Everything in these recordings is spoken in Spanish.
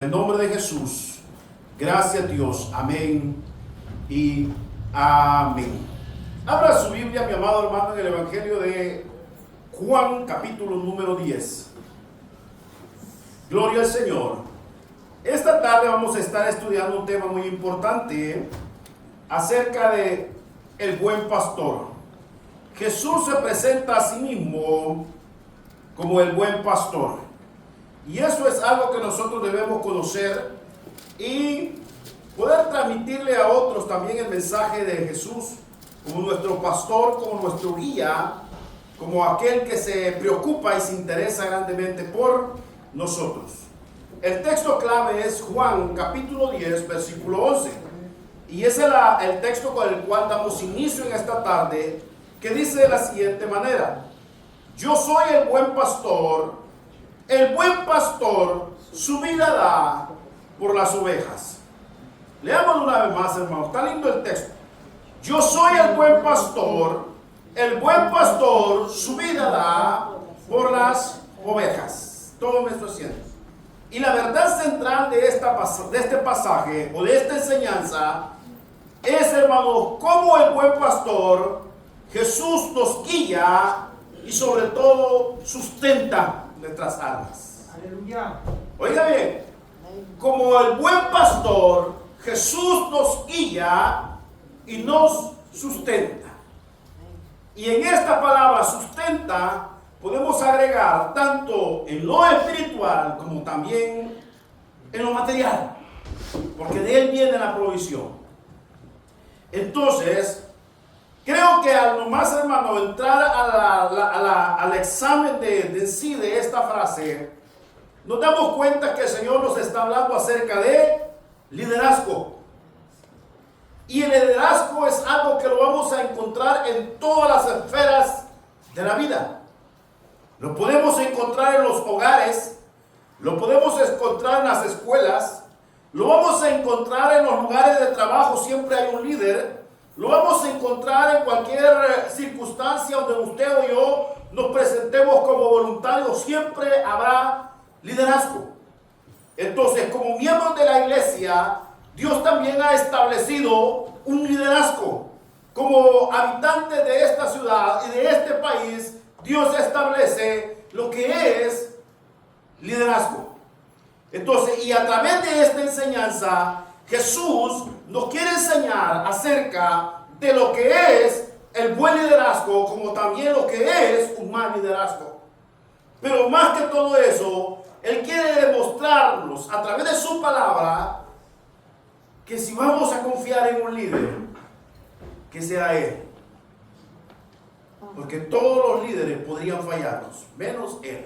En nombre de Jesús, gracias a Dios, amén y amén. Abra su Biblia, mi amado hermano, en el Evangelio de Juan, capítulo número 10. Gloria al Señor. Esta tarde vamos a estar estudiando un tema muy importante acerca de el buen pastor. Jesús se presenta a sí mismo como el buen pastor. Y eso es algo que nosotros debemos conocer y poder transmitirle a otros también el mensaje de Jesús como nuestro pastor, como nuestro guía, como aquel que se preocupa y se interesa grandemente por nosotros. El texto clave es Juan capítulo 10, versículo 11. Y ese es el texto con el cual damos inicio en esta tarde, que dice de la siguiente manera: yo soy el buen pastor. El buen pastor su vida da por las ovejas. Leamos una vez más, hermano. Está lindo el texto. Yo soy el buen pastor. El buen pastor su vida da por las ovejas. Todo me estoy haciendo. Y la verdad central de este pasaje o de esta enseñanza es, hermano, cómo el buen pastor Jesús nos guía y sobre todo sustenta nuestras almas. Aleluya. Oiga bien, como el buen pastor, Jesús nos guía y nos sustenta. Y en esta palabra sustenta podemos agregar tanto en lo espiritual como también en lo material, porque de Él viene la provisión. Entonces, creo que al nomás, hermano, entrar al examen de sí de esta frase, nos damos cuenta que el Señor nos está hablando acerca de liderazgo. Y el liderazgo es algo que lo vamos a encontrar en todas las esferas de la vida. Lo podemos encontrar en los hogares, lo podemos encontrar en las escuelas, lo vamos a encontrar en los lugares de trabajo, siempre hay un líder. Lo vamos a encontrar en cualquier circunstancia donde usted o yo nos presentemos como voluntarios, siempre habrá liderazgo. Entonces, como miembros de la iglesia, Dios también ha establecido un liderazgo. Como habitantes de esta ciudad y de este país, Dios establece lo que es liderazgo. Entonces, y a través de esta enseñanza, Jesús nos quiere enseñar acerca de lo que es el buen liderazgo, como también lo que es un mal liderazgo. Pero más que todo eso, Él quiere demostrarnos a través de su palabra que si vamos a confiar en un líder, que sea Él. Porque todos los líderes podrían fallarnos, menos Él.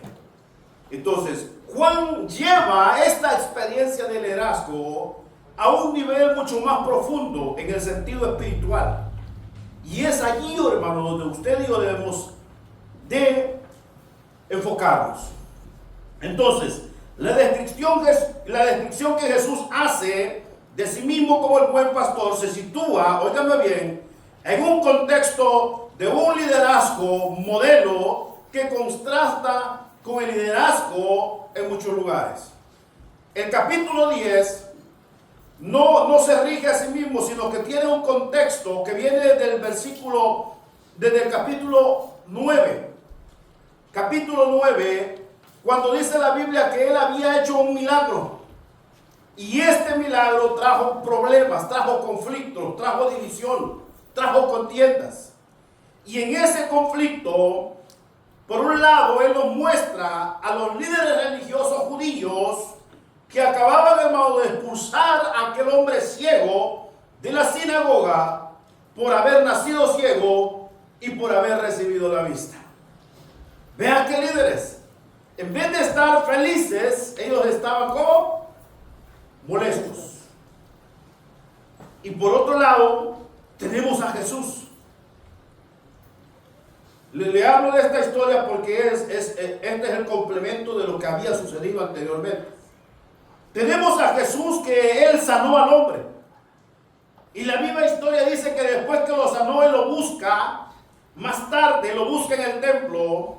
Entonces, Juan lleva esta experiencia de liderazgo a un nivel mucho más profundo en el sentido espiritual. Y es allí, hermano, donde usted y yo debemos de enfocarnos. Entonces, la descripción que Jesús hace de sí mismo como el buen pastor se sitúa, óigame bien, en un contexto de un liderazgo modelo que contrasta con el liderazgo en muchos lugares. El capítulo 10 no se rige a sí mismo, sino que tiene un contexto que viene desde el capítulo 9. Capítulo 9, cuando dice la Biblia que Él había hecho un milagro. Y este milagro trajo problemas, trajo conflictos, trajo división, trajo contiendas. Y en ese conflicto, por un lado, Él nos muestra a los líderes religiosos judíos que acababan, hermano, de expulsar a aquel hombre ciego de la sinagoga por haber nacido ciego y por haber recibido la vista. Vean qué líderes. En vez de estar felices, ellos estaban como molestos. Y por otro lado, tenemos a Jesús. Le hablo de esta historia porque este es el complemento de lo que había sucedido anteriormente. Tenemos a Jesús que Él sanó al hombre. Y la misma historia dice que después que lo sanó, Él lo busca, más tarde lo busca en el templo.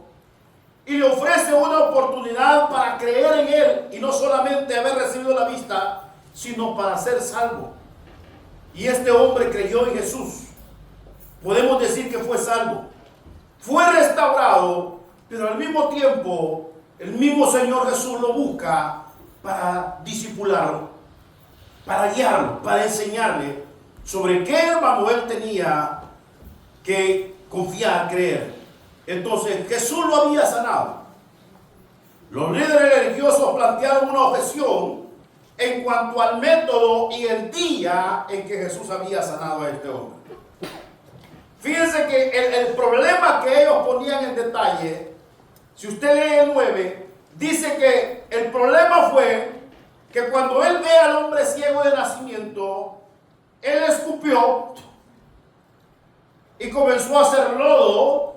y le ofrece una oportunidad para creer en él y no solamente haber recibido la vista, sino para ser salvo. Y este hombre creyó en Jesús. Podemos decir que fue salvo, fue restaurado, pero al mismo tiempo el mismo Señor Jesús lo busca para discipularlo, para guiarlo, para enseñarle sobre qué, hermano, él tenía que confiar, creer. Entonces Jesús lo había sanado. Los líderes religiosos plantearon una objeción en cuanto al método y el día en que Jesús había sanado a este hombre. Fíjense que el problema que ellos ponían en detalle, si usted lee el 9, dice que el problema fue que cuando él ve al hombre ciego de nacimiento, él escupió y comenzó a hacer lodo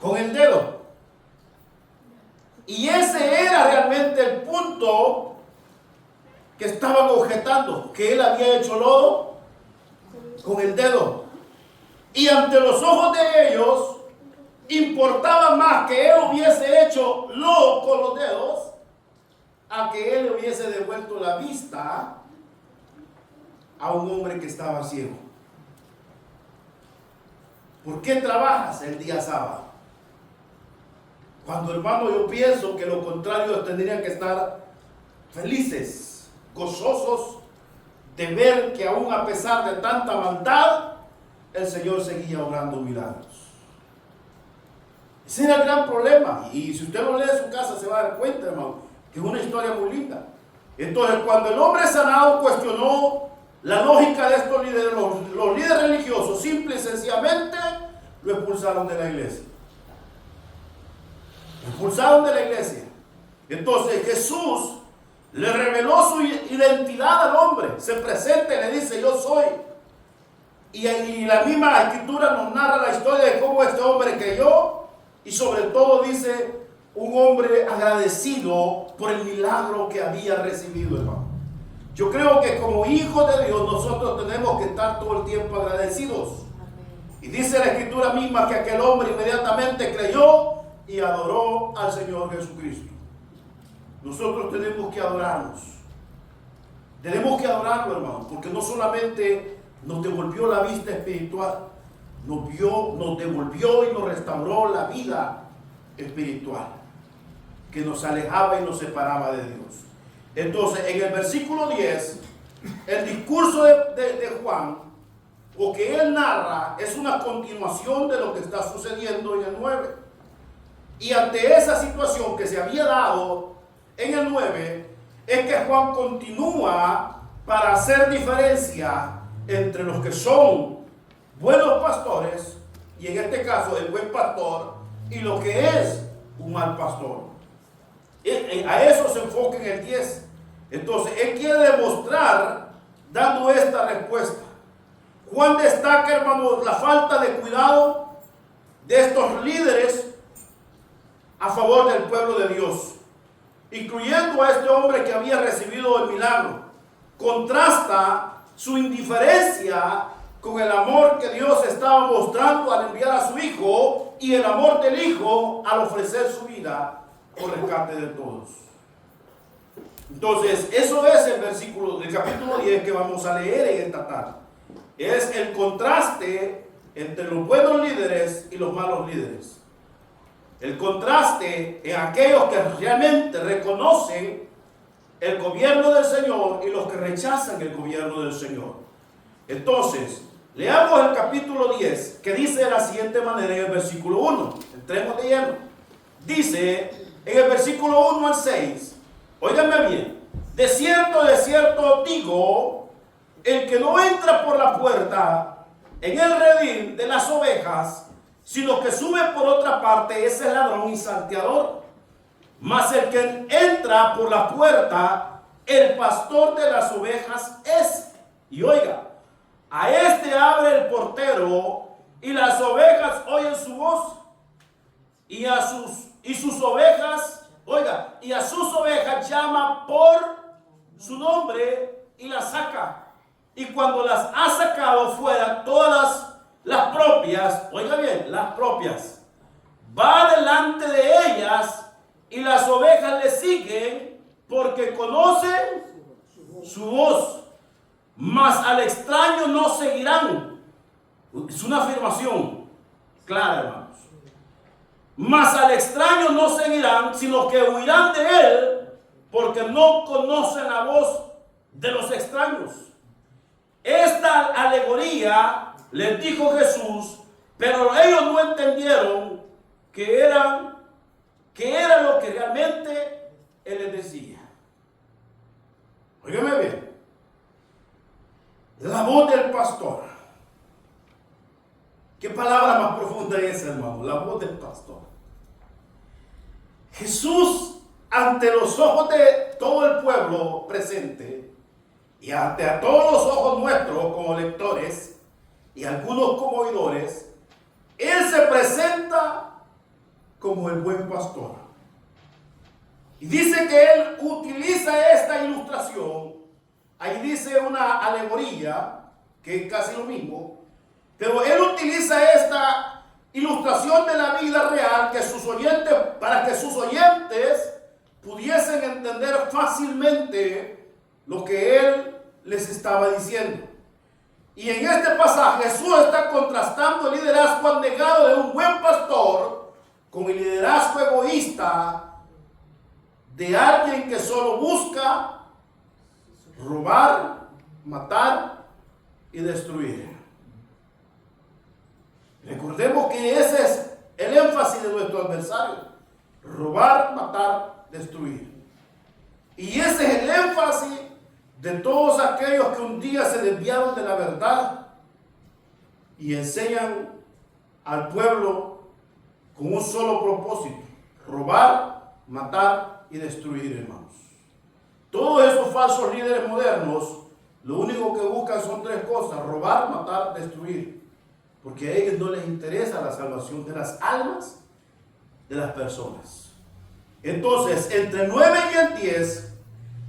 con el dedo. Y ese era realmente el punto que estaban objetando, que él había hecho lodo con el dedo. Y ante los ojos de ellos, importaba más que él hubiese hecho lodo con los dedos a que él le hubiese devuelto la vista a un hombre que estaba ciego. ¿Por qué trabajas el día sábado? Cuando, hermano, yo pienso que los contrarios tendrían que estar felices, gozosos de ver que aún a pesar de tanta maldad, el Señor seguía obrando milagros. Ese era el gran problema. Y si usted lo lee en su casa se va a dar cuenta, hermano, que es una historia muy linda. Entonces, cuando el hombre sanado cuestionó la lógica de estos líderes, los líderes religiosos, simple y sencillamente lo expulsaron de la iglesia. Lo expulsaron de la iglesia. Entonces Jesús le reveló su identidad al hombre. Se presenta y le dice: yo soy. Y la misma escritura nos narra la historia de cómo este hombre creyó, y sobre todo dice, un hombre agradecido por el milagro que había recibido, hermano. Yo creo que como hijos de Dios nosotros tenemos que estar todo el tiempo agradecidos. Y dice la escritura misma que aquel hombre inmediatamente creyó y adoró al Señor Jesucristo. Nosotros tenemos que adorarnos. Tenemos que adorarlo, hermano, porque no solamente nos devolvió la vista espiritual, nos devolvió y nos restauró la vida espiritual, que nos alejaba y nos separaba de Dios. Entonces, en el versículo 10, el discurso de Juan, o que él narra, es una continuación de lo que está sucediendo en el 9. Y ante esa situación que se había dado en el 9, es que Juan continúa para hacer diferencia entre los que son buenos pastores, y en este caso el buen pastor, y lo que es un mal pastor. A eso se enfoca en el 10. Entonces él quiere demostrar dando esta respuesta. Juan destaca, hermanos, la falta de cuidado de estos líderes a favor del pueblo de Dios, incluyendo a este hombre que había recibido el milagro. Contrasta su indiferencia con el amor que Dios estaba mostrando al enviar a su Hijo, y el amor del Hijo al ofrecer su vida por rescate de todos. Entonces, eso es el versículo del capítulo 10 que vamos a leer en esta tarde. Es el contraste entre los buenos líderes y los malos líderes. El contraste en aquellos que realmente reconocen el gobierno del Señor y los que rechazan el gobierno del Señor. Entonces, leamos el capítulo 10, que dice de la siguiente manera en el versículo 1. Entremos de lleno. Dice en el versículo 1 al 6, óiganme bien: de cierto digo, el que no entra por la puerta en el redil de las ovejas, sino que sube por otra parte, ese es ladrón y salteador. Mas el que entra por la puerta, el pastor de las ovejas es. Y oiga, a este abre el portero, y las ovejas oyen su voz, y sus ovejas, oiga, y a sus ovejas llama por su nombre y las saca. Y cuando las ha sacado fuera, todas las propias, oiga bien, las propias, va delante de ellas y las ovejas le siguen porque conocen su voz, mas al extraño no seguirán. Es una afirmación clara, hermanos. Mas al extraño no seguirán, sino que huirán de él, porque no conocen la voz de los extraños. Esta alegoría les dijo Jesús, pero ellos no entendieron que era lo que realmente él les decía. Óigame bien. La voz del pastor. ¿Qué palabra más profunda es, hermano? La voz del pastor. Jesús, ante los ojos de todo el pueblo presente y ante a todos los ojos nuestros como lectores y algunos como oidores, Él se presenta como el buen pastor. Y dice que Él utiliza esta ilustración. Ahí dice una alegoría, que es casi lo mismo, pero Él utiliza esta ilustración de la vida real para que sus oyentes pudiesen entender fácilmente lo que Él les estaba diciendo. Y en este pasaje Jesús está contrastando el liderazgo abnegado de un buen pastor con el liderazgo egoísta de alguien que solo busca robar, matar y destruir. Recordemos que ese es el énfasis de nuestro adversario: robar, matar, destruir. Y ese es el énfasis de todos aquellos que un día se desviaron de la verdad y enseñan al pueblo con un solo propósito: robar, matar y destruir, hermanos. Todos esos falsos líderes modernos lo único que buscan son tres cosas: robar, matar, destruir. Porque a ellos no les interesa la salvación de las almas de las personas. Entonces, entre el 9 y el 10,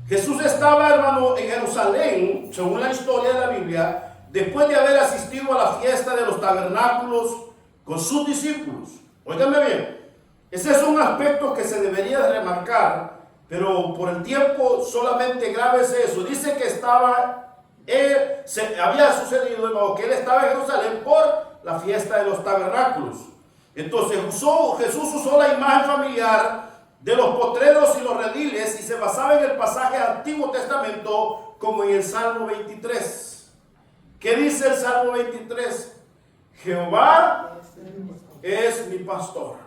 Jesús estaba, hermano, en Jerusalén, según la historia de la Biblia, después de haber asistido a la fiesta de los tabernáculos con sus discípulos. Óiganme bien, ese es un aspecto que se debería de remarcar, pero por el tiempo solamente grábese eso. Dice que había sucedido, hermano, que él estaba en Jerusalén por la fiesta de los tabernáculos. Entonces Jesús usó la imagen familiar de los potreros y los rediles y se basaba en el pasaje del Antiguo Testamento, como en el Salmo 23. ¿Qué dice el Salmo 23? Jehová es mi pastor.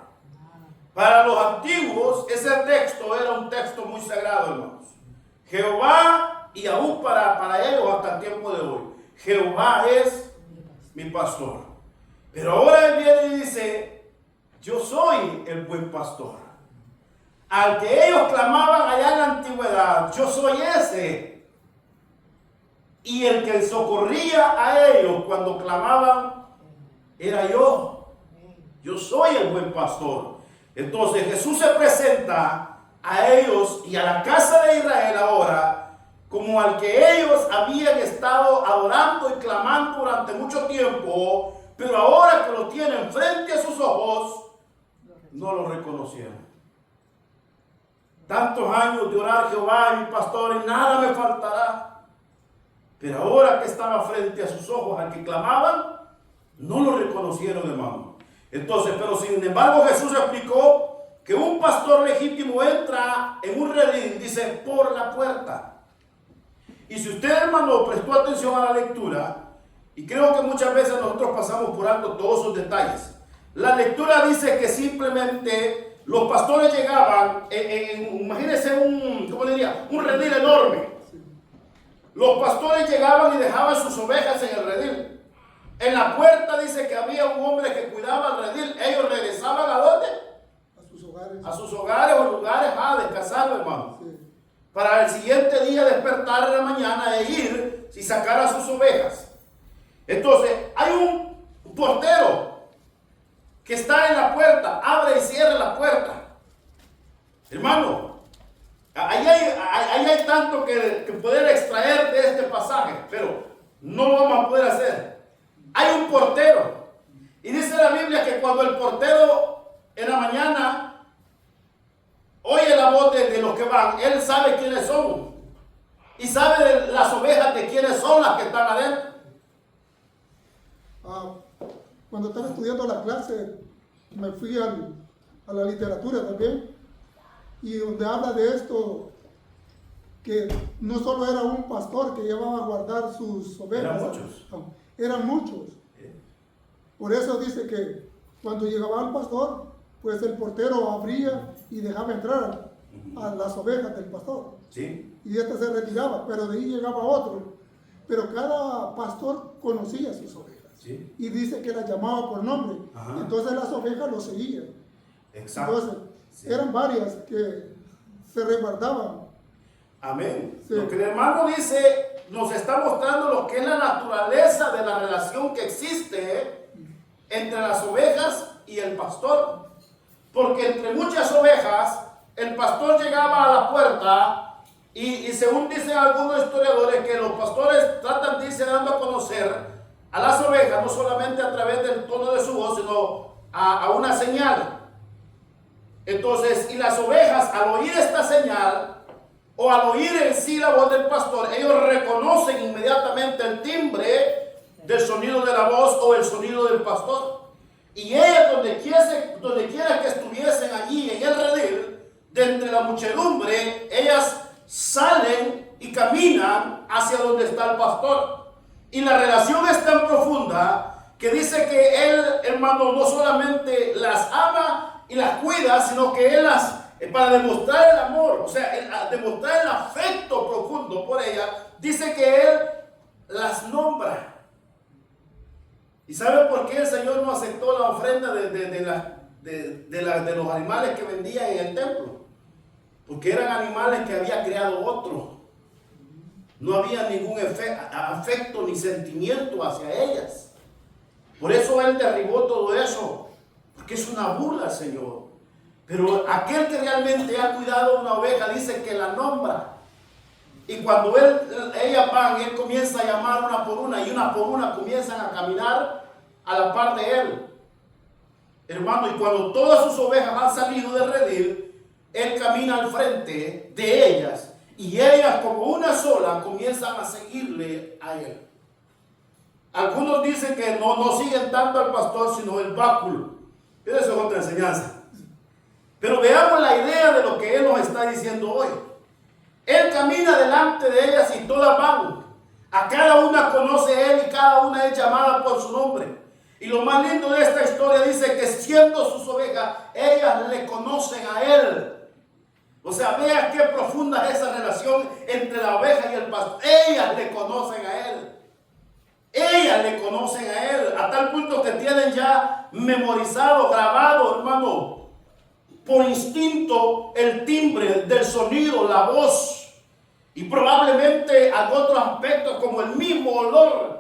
Para los antiguos ese texto era un texto muy sagrado, hermanos. Jehová, y aún para ellos hasta el tiempo de hoy, Jehová es mi pastor. Pero ahora él viene y dice: yo soy el buen pastor. Al que ellos clamaban allá en la antigüedad, yo soy ese. Y el que socorría a ellos cuando clamaban era yo. Yo soy el buen pastor. Entonces Jesús se presenta a ellos y a la casa de Israel ahora como al que ellos habían estado adorando y clamando durante mucho tiempo, pero ahora que lo tienen frente a sus ojos, no lo reconocieron. Tantos años de orar: Jehová es mi pastor y nada me faltará. Pero ahora que estaba frente a sus ojos, al que clamaban, no lo reconocieron, hermano. Entonces, pero sin embargo Jesús explicó que un pastor legítimo entra en un redil, dice, por la puerta. Y si usted, hermano, prestó atención a la lectura, y creo que muchas veces nosotros pasamos por alto todos esos detalles, la lectura dice que simplemente los pastores llegaban, imagínense un redil enorme. Los pastores llegaban y dejaban sus ovejas en el redil. En la puerta dice que había un hombre que cuidaba el redil. Ellos regresaban ¿a dónde? A sus hogares. A sus hogares o lugares a descansar, hermano. Sí. Para el siguiente día despertar en la mañana e ir y sacar a sus ovejas. Entonces, hay un portero que está en la puerta, abre y cierra la puerta. Hermano, ahí hay tanto que poder extraer de este pasaje, pero no lo vamos a poder hacer. Hay un portero, y dice la Biblia que cuando el portero en la mañana oye la voz de los que van. Él sabe quiénes son. Y sabe de las ovejas de quiénes son las que están adentro. Cuando estaba estudiando la clase, me fui a la literatura también. Y donde habla de esto, que no solo era un pastor que llevaba a guardar sus ovejas. Eran muchos. Eran muchos. Por eso dice que cuando llegaba el pastor, pues el portero abría y dejaba entrar a las ovejas del pastor. Sí. Y este se retiraba, pero de ahí llegaba otro. Pero cada pastor conocía sus ovejas. Sí. Y dice que las llamaba por nombre. Ajá. Entonces las ovejas lo seguían. Exacto. Entonces, Sí. eran varias que se resguardaban. Amén. Sí. Lo que el hermano dice nos está mostrando lo que es la naturaleza de la relación que existe entre las ovejas y el pastor. Porque entre muchas ovejas, el pastor llegaba a la puerta y según dicen algunos historiadores, que los pastores tratan de irse dando a conocer a las ovejas, no solamente a través del tono de su voz, sino a una señal. Entonces, y las ovejas al oír esta señal, o al oír en sí la voz del pastor, ellos reconocen inmediatamente el timbre del sonido de la voz o el sonido del pastor. Y ellas, donde quiera que estuviesen allí en el redil, de entre la muchedumbre, ellas salen y caminan hacia donde está el pastor. Y la relación es tan profunda que dice que él, hermano, no solamente las ama y las cuida, sino que él las, para demostrar el amor, o sea, demostrar el afecto profundo por ella, dice que él las nombra. ¿Y sabe por qué el Señor no aceptó la ofrenda de los animales que vendían en el templo? Porque eran animales que había creado otro. No había ningún afecto ni sentimiento hacia ellas. Por eso Él derribó todo eso. Porque es una burla, Señor. Pero aquel que realmente ha cuidado una oveja dice que la nombra. Y cuando ellas van, Él comienza a llamar una por una, y una por una comienzan a caminar a la par de Él. Hermano, y cuando todas sus ovejas han salido del redil, Él camina al frente de ellas, y ellas como una sola comienzan a seguirle a Él. Algunos dicen que no siguen tanto al pastor, sino el báculo. Pero eso es otra enseñanza. Pero veamos la idea de lo que Él nos está diciendo hoy. Él camina delante de ellas y todas van. A cada una conoce Él y cada una es llamada por su nombre. Y lo más lindo de esta historia dice que siendo sus ovejas, ellas le conocen a Él. O sea, vea qué profunda es esa relación entre la oveja y el pastor. Ellas le conocen a Él. Ellas le conocen a Él. A tal punto que tienen ya memorizado, grabado, hermano, por instinto el timbre del sonido, la voz. Y probablemente a otros aspectos como el mismo olor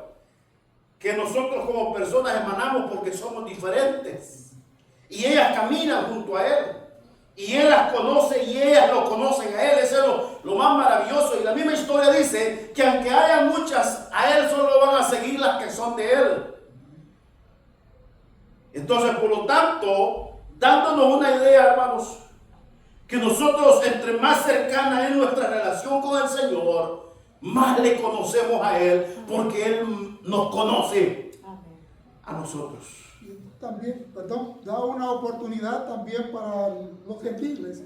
que nosotros como personas emanamos porque somos diferentes. Y ellas caminan junto a Él. Y Él las conoce y ellas lo conocen a Él. Eso es lo más maravilloso. Y la misma historia dice que aunque haya muchas, a Él solo van a seguir las que son de Él. Entonces, por lo tanto, dándonos una idea, hermanos, que nosotros entre más cercana es nuestra relación con el Señor, más le conocemos a Él, porque Él nos conoce a nosotros. También, da una oportunidad también para los gentiles,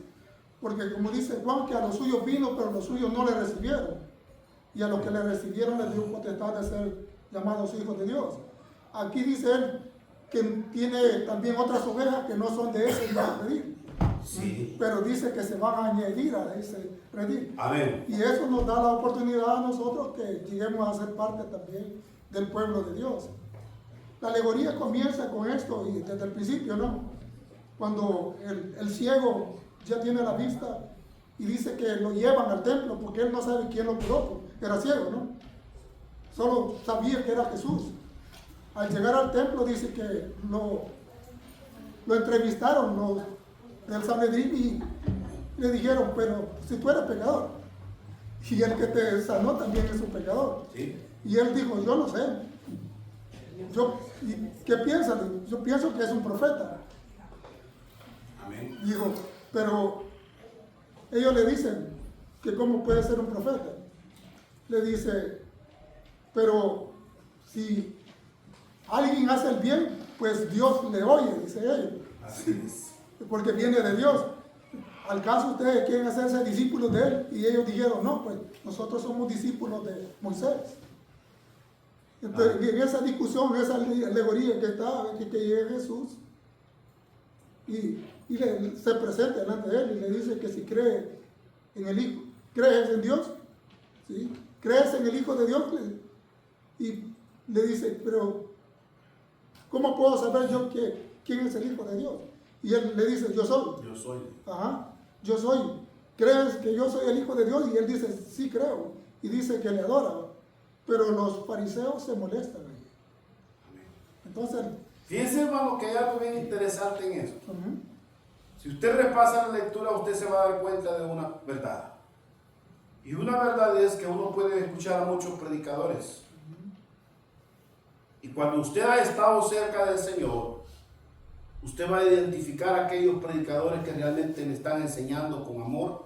porque como dice Juan, que a los suyos vino, pero los suyos no le recibieron, y a los que le recibieron les dio potestad de ser llamados hijos de Dios. Aquí dice Él que tiene también otras ovejas que no son de ese redil, Sí. pero dice que se van a añadir a ese redil. Amén. Y eso nos da la oportunidad a nosotros que lleguemos a ser parte también del pueblo de Dios. La alegoría comienza con esto y desde el principio, ¿no? Cuando el ciego ya tiene la vista y dice que lo llevan al templo porque él no sabe quién lo curó, era ciego, ¿no? Solo sabía que era Jesús. Al llegar al templo dice que lo entrevistaron los del Sanedrín y le dijeron, pero si tú eres pecador, y el que te sanó también es un pecador. Sí. Y él dijo, yo no sé. ¿Qué piensan? Yo pienso que es un profeta. Amén. Dijo, pero ellos le dicen que cómo puede ser un profeta. Le dice, pero si alguien hace el bien, pues Dios le oye, dice ellos. Así es. Porque viene de Dios. ¿Al caso ustedes quieren hacerse discípulos de él? Y ellos dijeron, no, pues nosotros somos discípulos de Moisés. Entonces, en esa discusión, esa alegoría que está, que llega Jesús y se presenta delante de él y le dice que si cree en el Hijo, ¿crees en Dios? ¿Sí? ¿Crees en el Hijo de Dios? Y le dice, pero ¿cómo puedo saber yo quién es el Hijo de Dios? Y él le dice, yo soy. Yo soy. Ajá, yo soy. ¿Crees que yo soy el Hijo de Dios? Y él dice, sí creo. Y dice que le adora. Pero los fariseos se molestan. Amén. Entonces, Fíjense, hermano, que hay algo bien interesante en esto. uh-huh. Si usted repasa la lectura, usted se va a dar cuenta de una verdad. Y una verdad es que uno puede escuchar a muchos predicadores. Y cuando usted ha estado cerca del Señor, usted va a identificar a aquellos predicadores que realmente le están enseñando con amor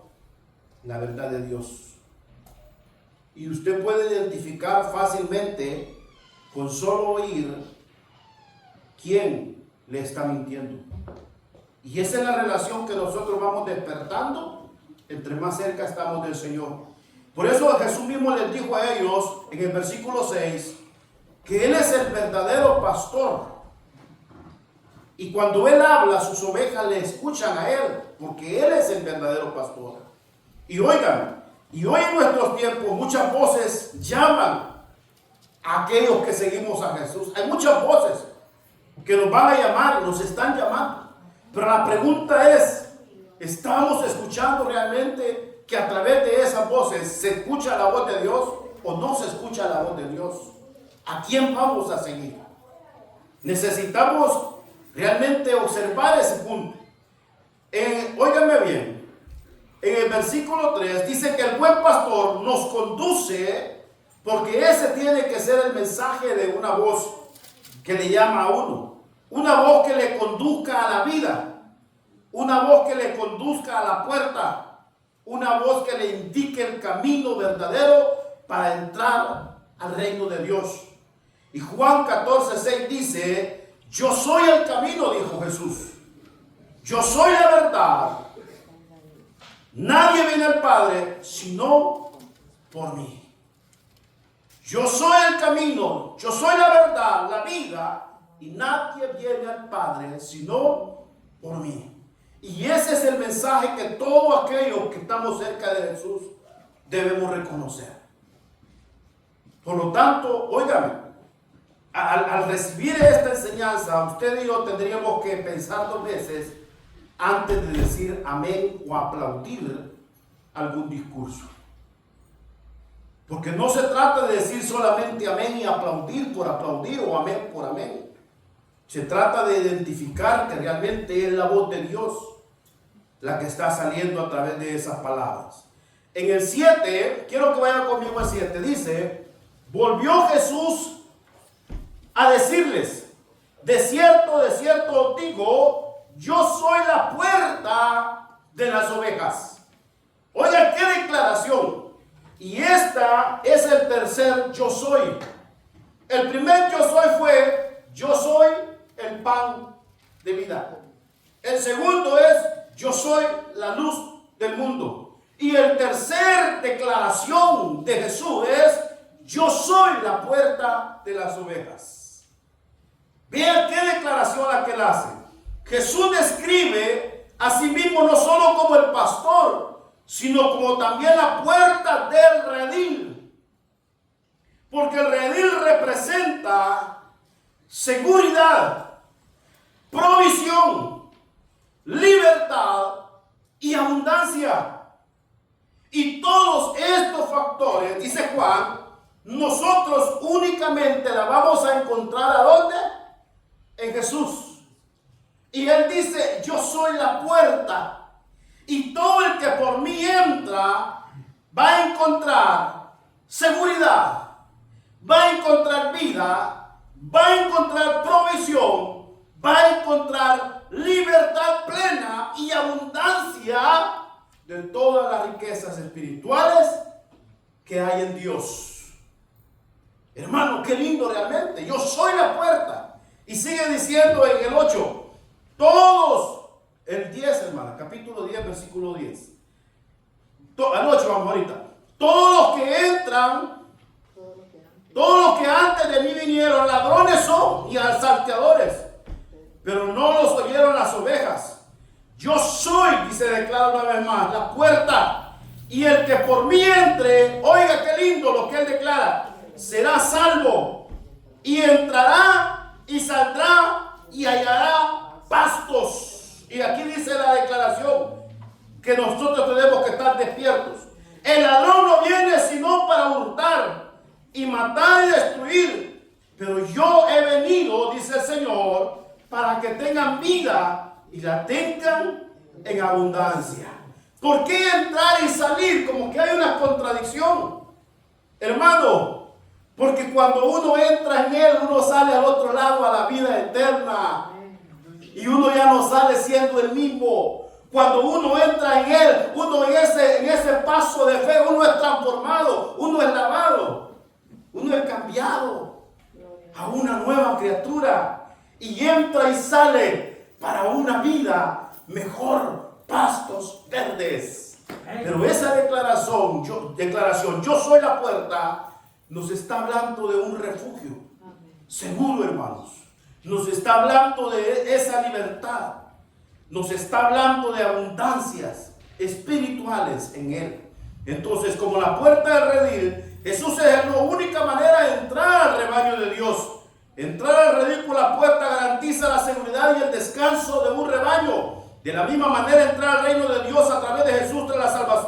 la verdad de Dios. Y usted puede identificar fácilmente con solo oír quién le está mintiendo. Y esa es la relación que nosotros vamos despertando entre más cerca estamos del Señor. Por eso Jesús mismo les dijo a ellos en el versículo 6 que Él es el verdadero pastor. Y cuando Él habla, sus ovejas le escuchan a Él, porque Él es el verdadero pastor. Y oigan, y hoy en nuestros tiempos muchas voces llaman a aquellos que seguimos a Jesús. Hay muchas voces que nos van a llamar, nos están llamando. Pero la pregunta es, ¿estamos escuchando realmente que a través de esas voces se escucha la voz de Dios o no se escucha la voz de Dios? ¿A quién vamos a seguir? Necesitamos realmente observar ese punto. Óiganme bien, en el versículo 3 dice que el buen pastor nos conduce, porque ese tiene que ser el mensaje de una voz que le llama a uno. Una voz que le conduzca a la vida, una voz que le conduzca a la puerta, una voz que le indique el camino verdadero para entrar al reino de Dios. Y Juan 14:6 dice, yo soy el camino, dijo Jesús. Yo soy la verdad. Nadie viene al Padre sino por mí. Yo soy el camino, yo soy la verdad, la vida. Y nadie viene al Padre sino por mí. Y ese es el mensaje que todos aquellos que estamos cerca de Jesús debemos reconocer. Por lo tanto, óigame, al recibir esta enseñanza, usted y yo tendríamos que pensar dos veces antes de decir amén o aplaudir algún discurso. Porque no se trata de decir solamente amén y aplaudir o amén por amén. Se trata de identificar que realmente es la voz de Dios la que está saliendo a través de esas palabras. En el 7, quiero que vayan conmigo al 7, dice, volvió Jesús a decirles, de cierto os digo, yo soy la puerta de las ovejas. Oiga, qué declaración. Y esta es el tercer yo soy. El primer yo soy fue, yo soy el pan de vida. El segundo es, yo soy la luz del mundo. Y el tercer declaración de Jesús es, yo soy la puerta de las ovejas. Vean qué declaración la que él hace. Jesús describe a sí mismo no solo como el pastor, sino como también la puerta del redil. Porque el redil representa seguridad, provisión, libertad y abundancia. Y todos estos factores, dice Juan, nosotros únicamente la vamos a encontrar ¿a dónde? En Jesús. Y él dice, yo soy la puerta. Y todo el que por mí entra va a encontrar seguridad, va a encontrar vida, va a encontrar provisión, va a encontrar libertad plena y abundancia de todas las riquezas espirituales que hay en Dios. Hermano, qué lindo realmente. Yo soy la puerta. Y sigue diciendo en el 8, todos, el 10, hermano, capítulo 10, versículo 10. Al 8 vamos ahorita. Todos los que entran, todos los que antes de mí vinieron, ladrones son y asalteadores, pero no los oyeron las ovejas. Yo soy, y se declara una vez más, la puerta, y el que por mí entre, oiga qué lindo lo que él declara, será salvo, y entrará y saldrá y hallará pastos. Y aquí dice la declaración que nosotros tenemos que estar despiertos. El ladrón no viene sino para hurtar y matar y destruir, pero yo he venido, dice el Señor, para que tengan vida y la tengan en abundancia. ¿Por qué entrar y salir? Como que hay una contradicción, hermano, porque cuando uno entra en Él, uno sale al otro lado a la vida eterna y uno ya no sale siendo el mismo. Cuando uno entra en Él, uno en ese paso de fe, uno es transformado, uno es lavado, uno es cambiado a una nueva criatura y entra y sale para una vida mejor, pastos verdes. Pero esa declaración, yo soy la puerta, nos está hablando de un refugio seguro, hermanos. Nos está hablando de esa libertad. Nos está hablando de abundancias espirituales en Él. Entonces, como la puerta del redil, Jesús es la única manera de entrar al rebaño de Dios. Entrar al redil por la puerta garantiza la seguridad y el descanso de un rebaño. De la misma manera, entrar al reino de Dios a través de Jesús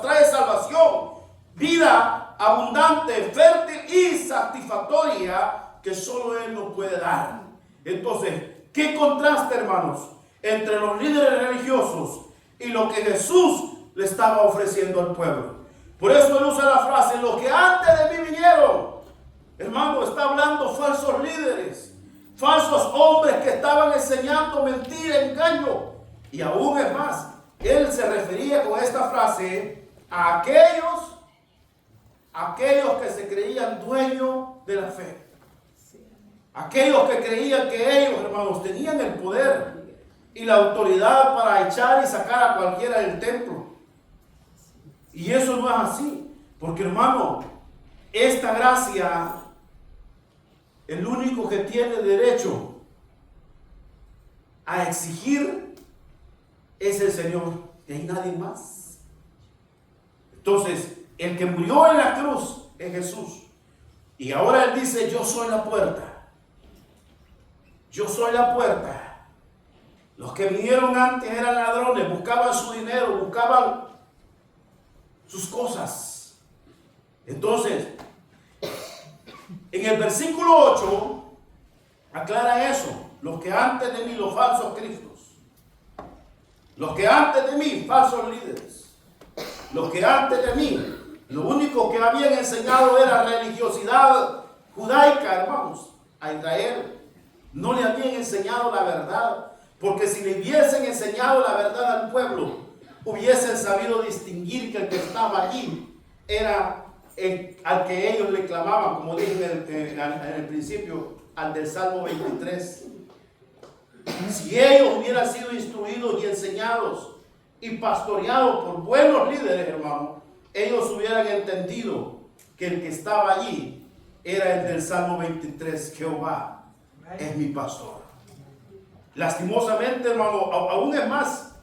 trae salvación, vida abundante, fértil y satisfactoria que solo Él nos puede dar. Entonces, ¿qué contraste, hermanos, entre los líderes religiosos y lo que Jesús le estaba ofreciendo al pueblo? Por eso Él usa la frase, los que antes de mí vinieron. Hermano, está hablando falsos líderes, falsos hombres que estaban enseñando mentira, engaño. Y aún es más, Él se refería con esta frase a aquellos que se creían dueños de la fe. Aquellos que creían que ellos, hermanos, tenían el poder y la autoridad para echar y sacar a cualquiera del templo. Y eso no es así, porque, hermano, esta gracia, el único que tiene derecho a exigir es el Señor, y hay nadie más. Entonces, el que murió en la cruz es Jesús, y ahora Él dice, yo soy la puerta. Yo soy la puerta. Los que vinieron antes eran ladrones, buscaban su dinero, buscaban sus cosas. Entonces, en el versículo 8 aclara eso. Los que antes de mí, los falsos cristos. Los que antes de mí, falsos líderes. Los que antes de mí, lo único que habían enseñado era religiosidad judaica, hermanos, a Israel. No le habían enseñado la verdad, porque si le hubiesen enseñado la verdad al pueblo, hubiesen sabido distinguir que el que estaba allí era al que ellos le clamaban, como dije en el principio, al del Salmo 23. Si ellos hubieran sido instruidos y enseñados y pastoreados por buenos líderes, hermano, ellos hubieran entendido que el que estaba allí era el del Salmo 23, Jehová es mi pastor. Lastimosamente, hermano, aún es más,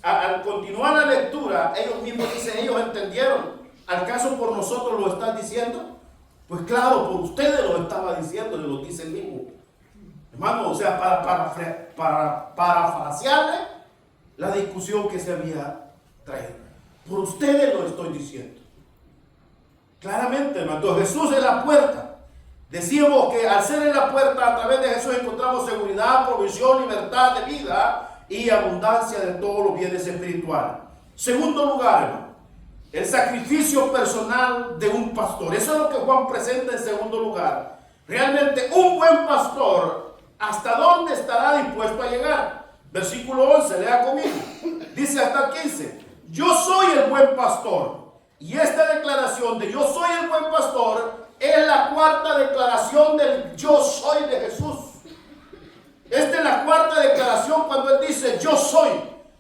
al continuar la lectura, ellos mismos dicen, ellos entendieron. ¿Acaso por nosotros lo están diciendo? Pues claro, por ustedes lo estaba diciendo, le lo dice el mismo. Hermano, o sea, para parafrasearle la discusión que se había traído. Por ustedes lo estoy diciendo. Claramente, hermano. Entonces Jesús es la puerta. Decíamos que al ser en la puerta, a través de Jesús encontramos seguridad, provisión, libertad de vida y abundancia de todos los bienes espirituales. Segundo lugar, hermano, el sacrificio personal de un pastor. Eso es lo que Juan presenta en segundo lugar. Realmente un buen pastor ¿Hasta dónde estará dispuesto a llegar? Versículo 11, lea conmigo. Dice hasta el 15. Yo soy el buen pastor. Y esta declaración de yo soy el buen pastor es la cuarta declaración del yo soy de Jesús. Esta es la cuarta declaración cuando Él dice yo soy.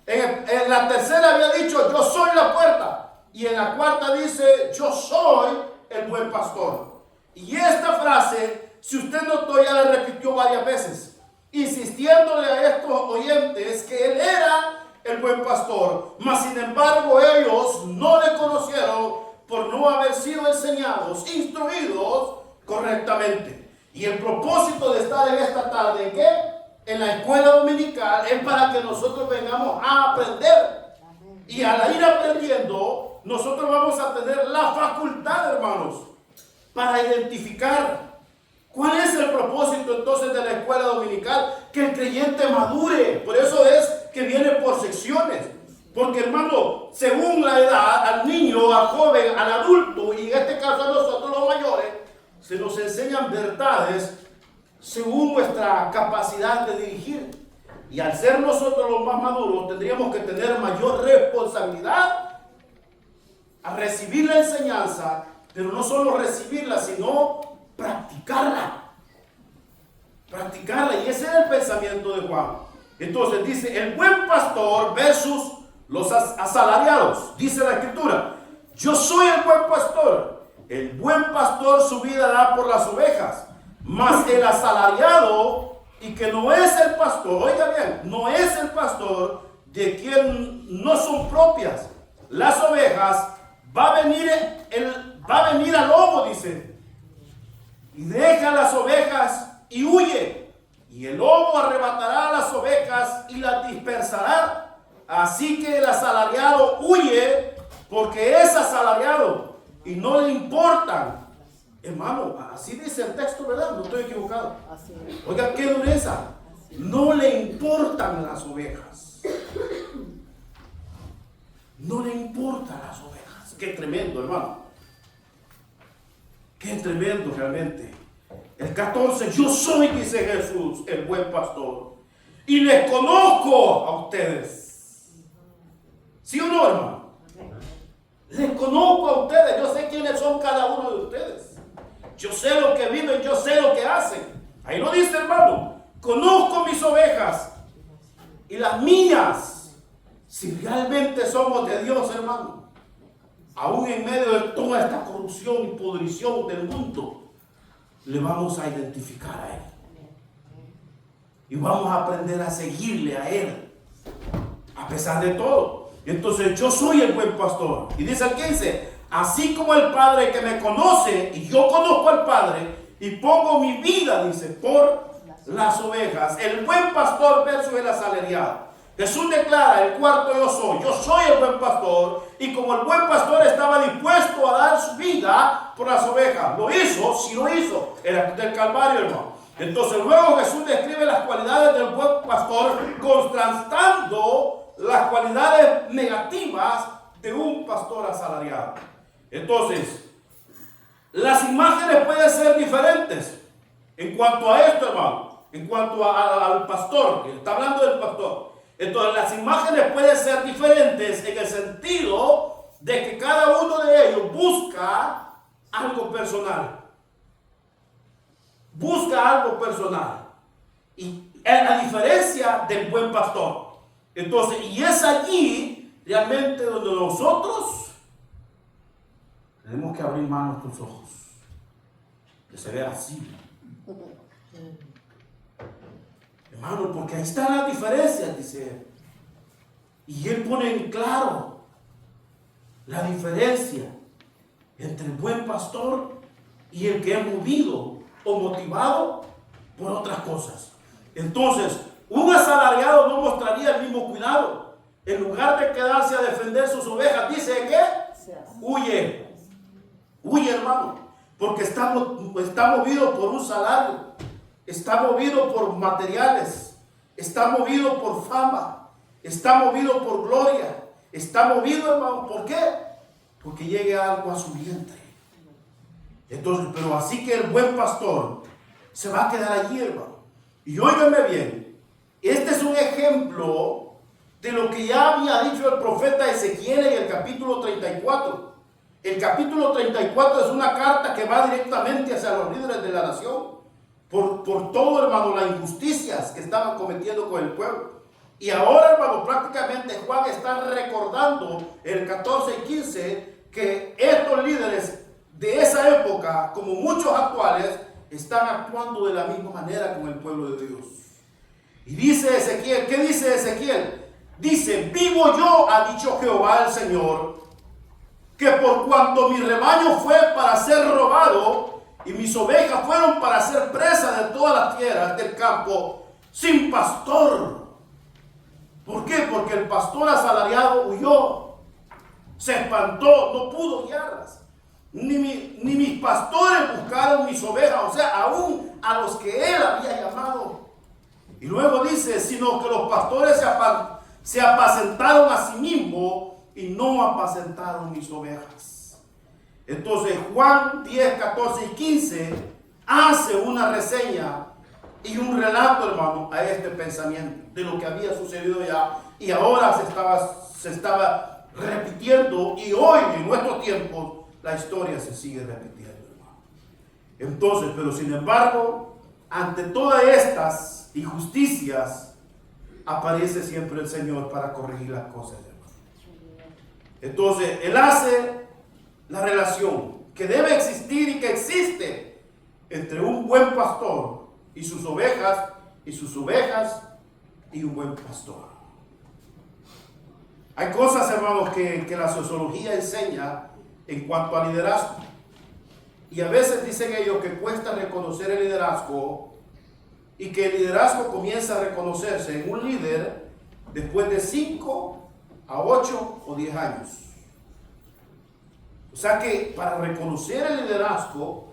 En la tercera había dicho yo soy la puerta. Y en la cuarta dice yo soy el buen pastor. Y esta frase, si usted notó, ya la repitió varias veces, insistiéndole a estos oyentes que Él era el buen pastor. Mas sin embargo ellos no le conocieron por no haber sido enseñados, instruidos correctamente. Y el propósito de estar en esta tarde, ¿qué? En la escuela dominical, es para que nosotros vengamos a aprender. Y al ir aprendiendo, nosotros vamos a tener la facultad, hermanos, para identificar cuál es el propósito entonces de la escuela dominical. Que el creyente madure. Por eso es que viene por secciones. Porque, hermano, según la edad, al niño, al joven, al adulto, y en este caso a nosotros los mayores, se nos enseñan verdades según nuestra capacidad de dirigir. Y al ser nosotros los más maduros, tendríamos que tener mayor responsabilidad a recibir la enseñanza, pero no solo recibirla, sino practicarla. Practicarla. Y ese es el pensamiento de Juan. Entonces dice, el buen pastor versus los asalariados. Dice la Escritura, yo soy el buen pastor. El buen pastor su vida da por las ovejas. Mas el asalariado, y que no es el pastor, oiga bien, no es el pastor de quien no son propias las ovejas, va a venir al lobo, dice, y deja las ovejas y huye, y el lobo arrebatará las ovejas y las dispersará. Así que el asalariado huye porque es asalariado y no le importan. Hermano, así dice el texto, ¿verdad? No estoy equivocado. Oiga, qué dureza. No le importan las ovejas. No le importan las ovejas. Qué tremendo, hermano. Qué tremendo realmente. El 14, yo soy, dice Jesús, el buen pastor. Y les conozco a ustedes. ¿Sí o no, hermano? Les conozco a ustedes. Yo sé quiénes son cada uno de ustedes. Yo sé lo que viven, yo sé lo que hacen. Ahí lo dice, hermano. Conozco mis ovejas y las mías. Si realmente somos de Dios, hermano, aún en medio de toda esta corrupción y podrición del mundo, le vamos a identificar a Él. Y vamos a aprender a seguirle a Él, a pesar de todo. Entonces, yo soy el buen pastor. Y dice el 15, así como el Padre que me conoce, y yo conozco al Padre, y pongo mi vida, dice, por las ovejas. El buen pastor versus el asalariado. Jesús declara, el cuarto yo soy el buen pastor, y como el buen pastor estaba dispuesto a dar su vida por las ovejas, lo hizo, sí lo hizo, en la cruz del Calvario, hermano. Entonces luego Jesús describe las cualidades del buen pastor, contrastando las cualidades negativas de un pastor asalariado. Entonces, las imágenes pueden ser diferentes en cuanto a esto, hermano, en cuanto al pastor, que está hablando del pastor. Entonces, las imágenes pueden ser diferentes en el sentido de que cada uno de ellos busca algo personal. Busca algo personal. Y es la diferencia del buen pastor. Entonces, y es allí realmente donde nosotros tenemos que abrir más nuestros ojos. Que se vea así. Hermano, porque ahí están las diferencias, dice él. Y él pone en claro la diferencia entre el buen pastor y el que es movido o motivado por otras cosas. Entonces, un asalariado no mostraría el mismo cuidado. En lugar de quedarse a defender sus ovejas, dice que huye. Huye, hermano, porque está movido por un salario, está movido por materiales, está movido por fama, está movido por gloria, está movido, hermano, ¿por qué? Porque llegue algo a su vientre. Entonces, pero así que el buen pastor se va a quedar allí, hermano. Y óigame bien, este es un ejemplo de lo que ya había dicho el profeta Ezequiel en el capítulo 34. El capítulo 34 es una carta que va directamente hacia los líderes de la nación por todo, hermano, las injusticias que estaban cometiendo con el pueblo. Y ahora, hermano, prácticamente Juan está recordando el 14 y 15 que estos líderes de esa época, como muchos actuales, están actuando de la misma manera con el pueblo de Dios. Y dice Ezequiel, ¿qué dice Ezequiel? Dice, vivo yo, ha dicho Jehová el Señor, que por cuanto mi rebaño fue para ser robado y mis ovejas fueron para ser presas de todas las tierras del campo, sin pastor. ¿Por qué? Porque el pastor asalariado huyó, se espantó, no pudo guiarlas. Ni mis pastores buscaron mis ovejas, o sea, aún a los que él había llamado. Y luego dice, sino que los pastores se apacentaron a sí mismos y no apacentaron mis ovejas. Entonces Juan 10, 14 y 15 hace una reseña y un relato, hermano, a este pensamiento de lo que había sucedido ya y ahora se estaba repitiendo, y hoy en nuestro tiempo la historia se sigue repitiendo, hermano. Entonces, pero sin embargo, ante todas estas injusticias aparece siempre el Señor para corregir las cosas, hermano. Entonces, Él hace la relación que debe existir y que existe entre un buen pastor y sus ovejas y un buen pastor. Hay cosas, hermanos, que la sociología enseña en cuanto a liderazgo. Y a veces dicen ellos que cuesta reconocer el liderazgo y que el liderazgo comienza a reconocerse en un líder después de 5 a 8 o 10 años. O sea que para reconocer el liderazgo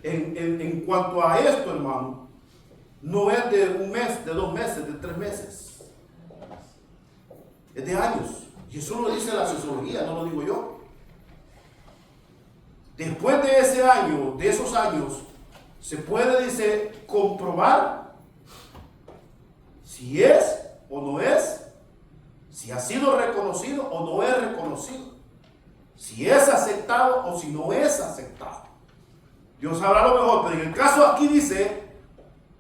en cuanto a esto, hermano, no es de un mes, de 2 meses, de 3 meses. Es de años. Y eso lo dice la sociología, no lo digo yo. Después de ese año, de esos años, se puede, dice, comprobar si es o no es, si ha sido reconocido o no es reconocido, si es aceptado o si no es aceptado. Dios sabrá lo mejor, pero en el caso aquí dice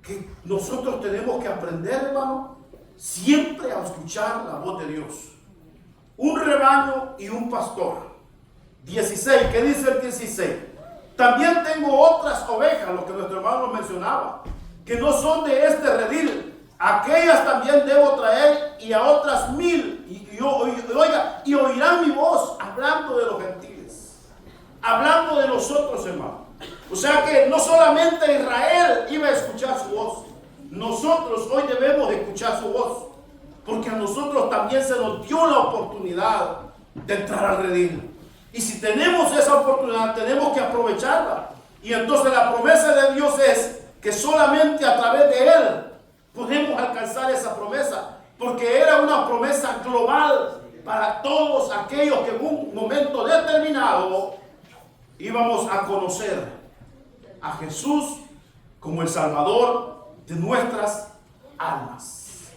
que nosotros tenemos que aprender, hermano, siempre a escuchar la voz de Dios. Un rebaño y un pastor. 16, ¿qué dice el 16? También tengo otras ovejas, lo que nuestro hermano mencionaba, que no son de este redil. Aquellas también debo traer, y a otras 1000, y oirán mi voz hablando de los gentiles, hablando de nosotros, hermano. O sea que no solamente Israel iba a escuchar su voz, nosotros hoy debemos escuchar su voz, porque a nosotros también se nos dio la oportunidad de entrar al redil. Y si tenemos esa oportunidad, tenemos que aprovecharla. Y entonces la promesa de Dios es que solamente a través de Él podemos alcanzar esa promesa, porque era una promesa global para todos aquellos que en un momento determinado íbamos a conocer a Jesús como el Salvador de nuestras almas.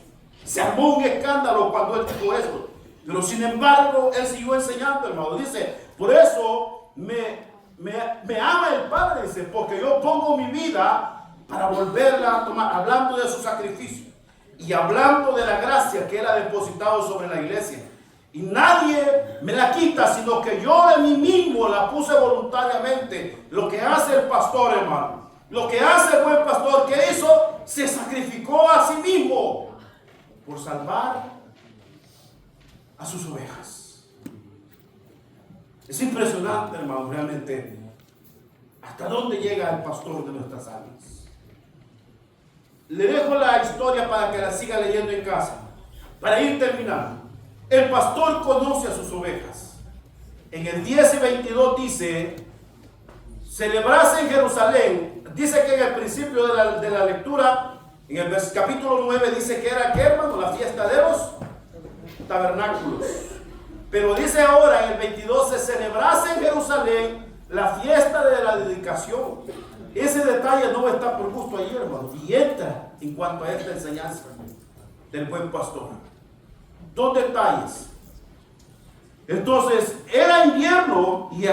Se armó un escándalo cuando Él dijo esto, pero sin embargo Él siguió enseñando, hermano. Dice, por eso me ama el Padre, dice, porque yo pongo mi vida para volverla a tomar, hablando de su sacrificio y hablando de la gracia que Él ha depositado sobre la iglesia. Y nadie me la quita, sino que yo de mí mismo la puse voluntariamente. Lo que hace el pastor, hermano, lo que hace el buen pastor, que hizo, se sacrificó a sí mismo por salvar a sus ovejas. Es impresionante, hermano, realmente, hasta dónde llega el pastor de nuestras almas. Le dejo la historia para que la siga leyendo en casa, para ir terminando. El pastor conoce a sus ovejas. En el 10 y 22 dice, celebrase en Jerusalén. Dice que en el principio de la lectura, en el capítulo 9, dice que era, ¿qué, hermano? La fiesta de los tabernáculos. Pero dice ahora en el 22, se celebrase en Jerusalén la fiesta de la dedicación. Ese detalle no está por gusto ahí, hermano, y entra en cuanto a esta enseñanza del buen pastor. Dos detalles. Entonces, era invierno y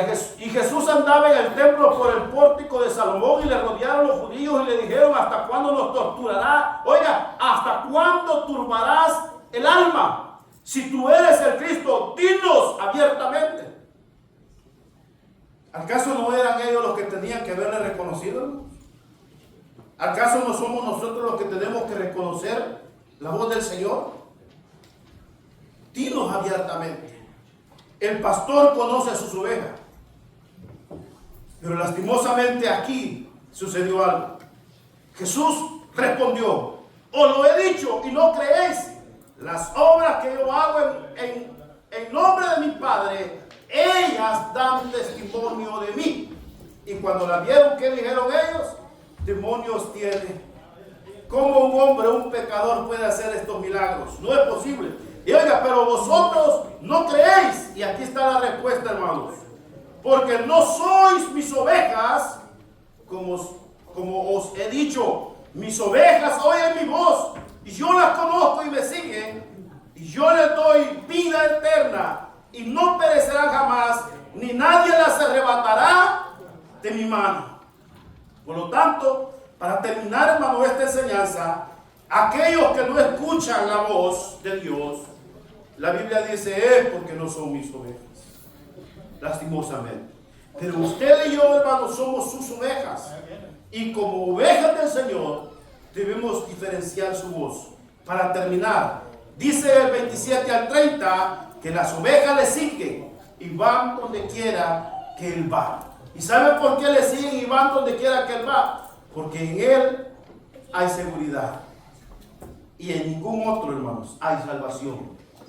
Jesús andaba en el templo por el pórtico de Salomón y le rodearon los judíos y le dijeron: ¿hasta cuándo nos torturará? Oiga, ¿hasta cuándo turbarás el alma? Si tú eres el Cristo, dinos abiertamente. ¿Acaso no eran ellos los que tenían que haberle reconocido? ¿Acaso no somos nosotros los que tenemos que reconocer la voz del Señor? Dinos abiertamente. El pastor conoce a sus ovejas. Pero lastimosamente aquí sucedió algo. Jesús respondió: os lo he dicho y no creéis. Las obras que yo hago en nombre de mi Padre, ellas dan testimonio de mí. Y cuando la vieron, ¿qué dijeron ellos? Demonios tiene. ¿Cómo un hombre, un pecador, puede hacer estos milagros? No es posible. Y oiga, pero vosotros no creéis. Y aquí está la respuesta, hermanos. Porque no sois mis ovejas, como os he dicho. Mis ovejas oyen mi voz, y yo las conozco y me siguen, y yo les doy vida eterna, y no perecerán jamás, ni nadie las arrebatará de mi mano. Por lo tanto, para terminar, hermano, esta enseñanza, aquellos que no escuchan la voz de Dios, la Biblia dice: es porque no son mis ovejas, lastimosamente. Pero usted y yo, hermanos, somos sus ovejas, y como ovejas del Señor debemos diferenciar su voz. Para terminar, dice el 27 al 30 que las ovejas le siguen y van donde quiera que él va. ¿Y saben por qué le siguen y van donde quiera que él va? Porque en él hay seguridad, y en ningún otro, hermanos, hay salvación.